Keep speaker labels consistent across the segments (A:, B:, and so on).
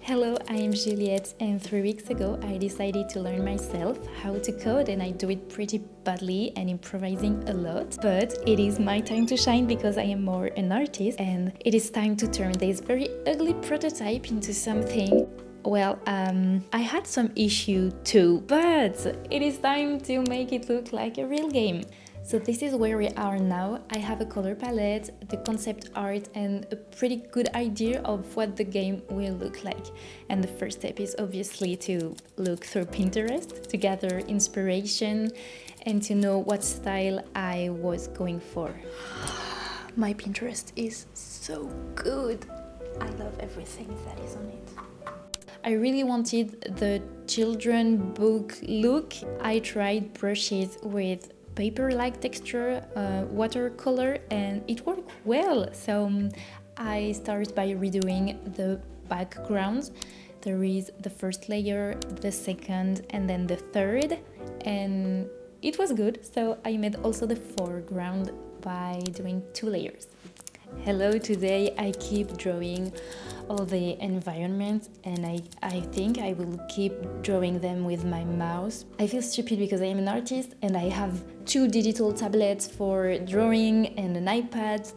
A: Hello, I am Juliette, and 3 weeks ago I decided to learn myself how to code, and I do it pretty badly and improvising a lot. But it is my time to shine because I am more an artist, and it is time to turn this very ugly prototype into something. Well, I had some issue too, but it is time to make it look like a real game. So this is where we are now. I have a color palette, the concept art, and a pretty good idea of what the game will look like. And the first step is obviously to look through Pinterest to gather inspiration and to know what style I was going for. My Pinterest is so good. I love everything that is on it. I really wanted the children book look. I tried brushes with paper-like texture, watercolor, and it worked well. So I started by redoing the backgrounds. There is the first layer, the second, and then the third, and it was good. So I made also the foreground by doing 2 layers. Hello, today I keep drawing all the environments, and I think I will keep drawing them with my mouse. I feel stupid because I am an artist and I have 2 digital tablets for drawing and an iPad,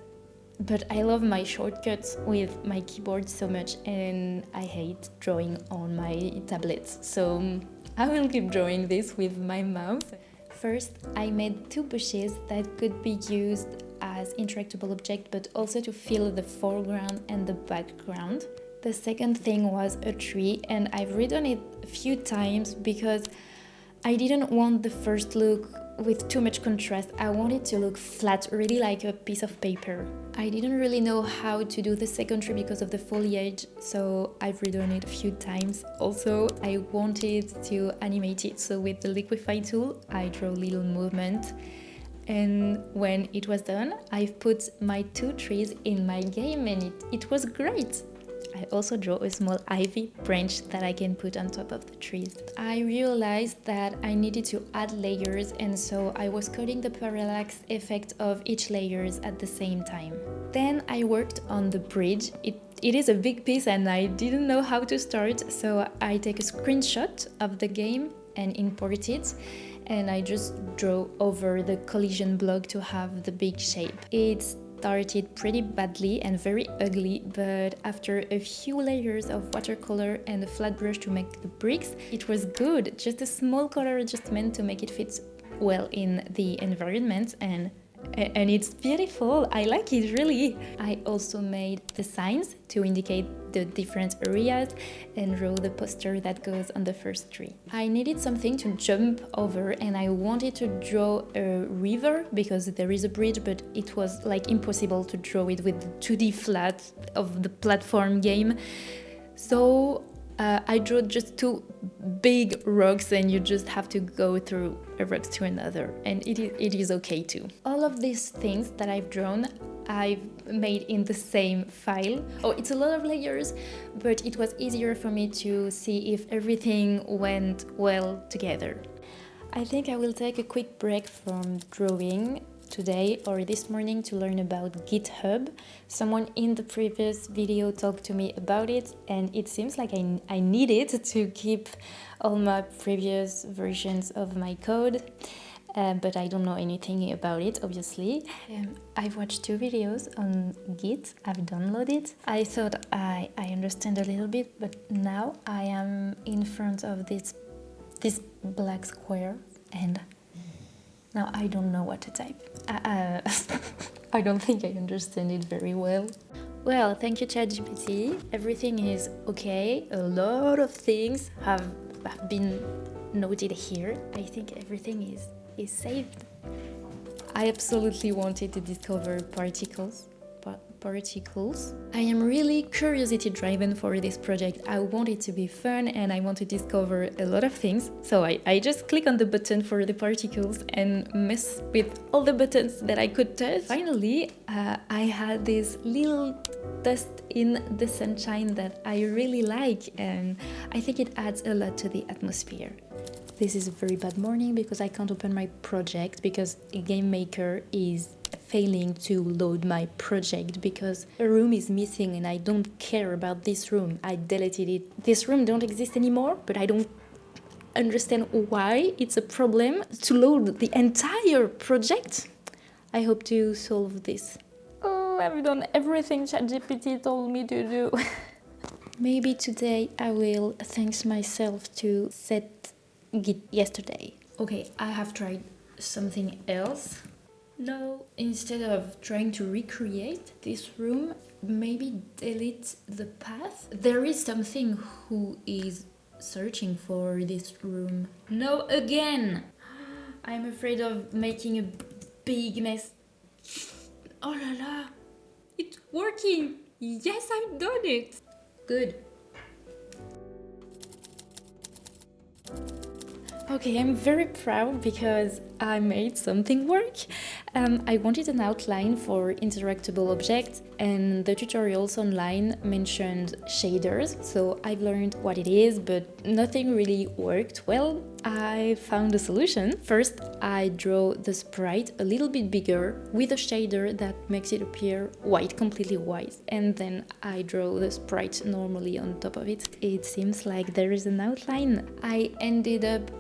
A: but I love my shortcuts with my keyboard so much and I hate drawing on my tablets. So I will keep drawing this with my mouse. First, I made 2 bushes that could be used as interactable object, but also to fill the foreground and the background. The second thing was a tree, and I've redone it a few times because I didn't want the first look with too much contrast. I wanted to look flat, really like a piece of paper. I didn't really know how to do the second tree because of the foliage, so I've redone it a few times. Also, I wanted to animate it, so with the liquify tool, I draw little movement. And when it was done, I've put my 2 trees in my game and it was great. I also draw a small ivy branch that I can put on top of the trees. I realized that I needed to add layers, and so I was coding the parallax effect of each layers at the same time. Then I worked on the bridge. It is a big piece and I didn't know how to start, so I take a screenshot of the game and import it. And I just draw over the collision block to have the big shape. It started pretty badly and very ugly, but after a few layers of watercolor and a flat brush to make the bricks, it was good. Just a small color adjustment to make it fit well in the environment, and it's beautiful. I like it, really. I also made the signs to indicate the different areas and draw the poster that goes on the first tree. I needed something to jump over, and I wanted to draw a river because there is a bridge, but it was like impossible to draw it with the 2D flat of the platform game. So I drew just 2 big rocks, and you just have to go through a rock to another, and it is okay too. All of these things that I've drawn, I've made in the same file. Oh, it's a lot of layers, but it was easier for me to see if everything went well together. I think I will take a quick break from drawing today or this morning to learn about GitHub. Someone in the previous video talked to me about it, and it seems like I need it to keep all my previous versions of my code, but I don't know anything about it, obviously. I've watched 2 videos on Git. I've downloaded. I thought I understand a little bit, but now I am in front of this black square, and now I don't know what to type. I don't think I understand it very well. Well, thank you, ChatGPT. Everything is okay. A lot of things have been noted here. I think everything is saved. I absolutely wanted to discover particles. I am really curiosity-driven for this project. I want it to be fun and I want to discover a lot of things. So I just click on the button for the particles and mess with all the buttons that I could touch. Finally, I had this little dust in the sunshine that I really like, and I think it adds a lot to the atmosphere. This is a very bad morning because I can't open my project because a game maker is failing to load my project because a room is missing and I don't care about this room. I deleted it. This room don't exist anymore, but I don't understand why it's a problem to load the entire project. I hope to solve this. Oh, I've done everything ChatGPT told me to do. Maybe today I will thank myself to set Git yesterday. Okay, I have tried something else. No, instead of trying to recreate this room, maybe delete the path. There is something who is searching for this room. No, again! I'm afraid of making a big mess. Oh la la! It's working! Yes, I've done it! Good. Okay, I'm very proud because I made something work. I wanted an outline for interactable objects, and the tutorials online mentioned shaders, so I've learned what it is, but nothing really worked well. I found a solution. First, I draw the sprite a little bit bigger with a shader that makes it appear white, completely white, and then I draw the sprite normally on top of it. It seems like there is an outline. I ended up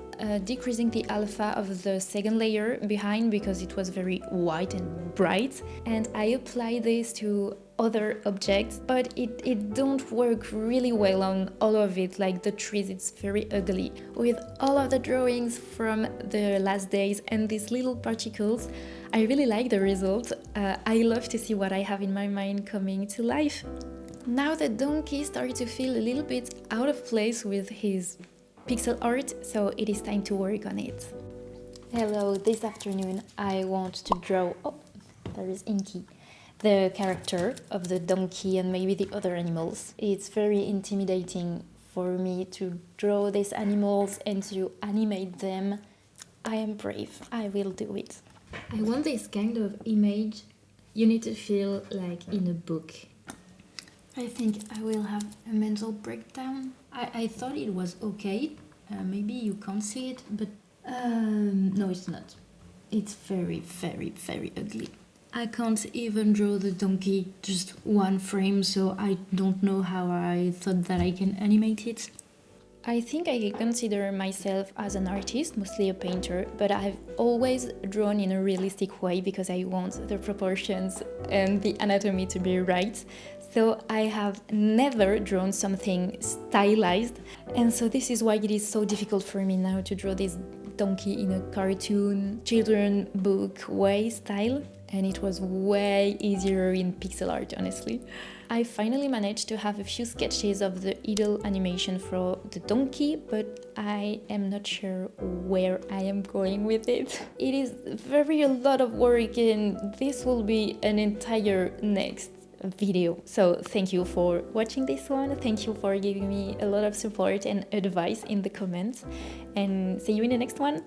A: decreasing the alpha of the second layer behind because it was very white and bright, and I apply this to other objects, but it don't work really well on all of it. Like the trees, it's very ugly. With all of the drawings from the last days and these little particles, I really like the result. I love to see what I have in my mind coming to life. Now the donkey started to feel a little bit out of place with his pixel art, so it is time to work on it. Hello, this afternoon I want to draw, oh, there is Inky, the character of the donkey and maybe the other animals. It's very intimidating for me to draw these animals and to animate them. I am brave, I will do it. I want this kind of image you need to feel like in a book. I think I will have a mental breakdown. I thought it was okay. Maybe you can't see it, but no, it's not. It's very, very, very ugly. I can't even draw the donkey, just one frame, so I don't know how I thought that I can animate it. I think I consider myself as an artist, mostly a painter, but I've always drawn in a realistic way because I want the proportions and the anatomy to be right. So I have never drawn something stylized, and so this is why it is so difficult for me now to draw this donkey in a cartoon, children book way style, and it was way easier in pixel art, honestly. I finally managed to have a few sketches of the idle animation for the donkey, but I am not sure where I am going with it. It is a lot of work, and this will be an entire next video. So thank you for watching this one. Thank you for giving me a lot of support and advice in the comments, and see you in the next one.